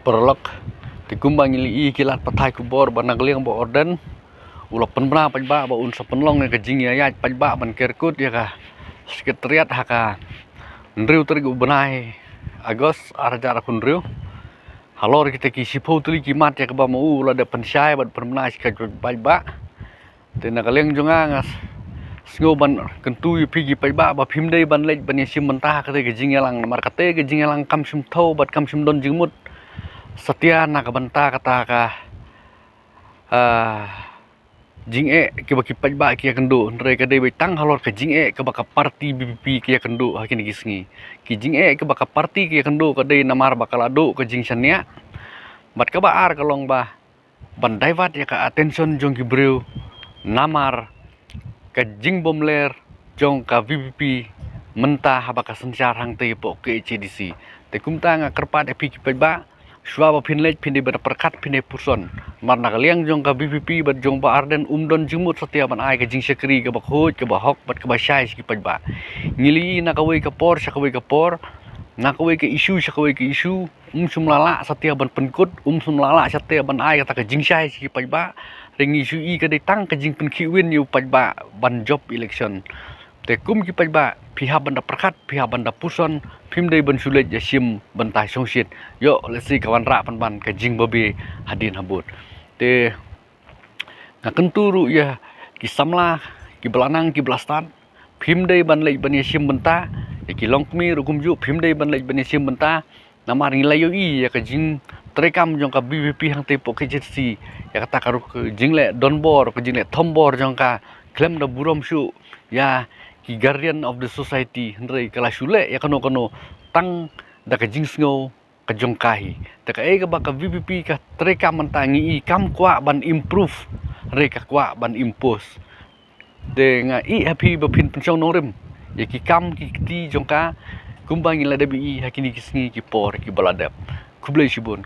Prolog tikumbang ili kilat patai kubor banagliang bo orden ulap penbra pajba ba unsa penlong ke jing ya pajba ban kerkut ya ka sekretariat haka ndriu terigu benai agos arjara kunriu halor kita ki sipau tuli ki mat ya ka ba mau la de pensyai ban permenai ka pajba te nakaliang jonga ngas sngo ban kentu yu pigi pajba ba phimdei ban lej ban yasim mentah ka te jing yalang mar kate ke jing yalang kam sim thau bat kam sim don jingmut setia nak banta kata ka jing ke baki pajba kia kendo ndre ka de betang halor ke jing ke baka parti BBP kia kendo hakini gisngi ki jing ke baka parti kia kendo ka de namar bakalado ke jing sania bat ka ba ar kalong ba bandai wat ya ka attention jong ki breu namar ka jing bomler jong ka BBP mentah baka sencar hang te po ke CDC te kumta nga kerpat epi ki pajba Shwa ba pinlej pinde ber perkat pinde puson mar nakaliang jong ka BPP bat jong ba arden umdon jumut setia ban ai ka jing sekri ka ba khoj ka ba hok bat ka ba shai ki pajba ngili nakawai ka por sakawai ka por nakawai ka isu sakawai ka isu sumlala setia ban penkut sumlala setia ban ai ka ta ka jing shai ki pajba ring isu i ka de tang ka jing penki win yu pajba ban job election te kum ki pajba pihak banda perkat pihak banda puson phimdei ban sulet yasim bantai songsit yo lesi kawan ra pan ka jing babi hadin habut te ngakenturu ya ki samla ki belanang ki blastan phimdei ban lej ban yasim banta ki longkmi rukum ju phimdei ban lej ban yasim banta namar ngilai yo i ya ka jing terekam jong ka BBP hang te pok KCC ya kata karu jing le donbor ka jing le thombor jong ka klem da burom su ya ki guardian of the society ndrei kala sule ya kano tang da ka jingsngo ka jongkahi ta ka e ka ba ka VPP ka treka mantangi i kam kwa ban improve re ka kwa ban impose de nga i happy ba pin pensong norim ya ki kam ki ti jongka kumbang ila debi hakini kisngi ki por ki baladap kublai sibun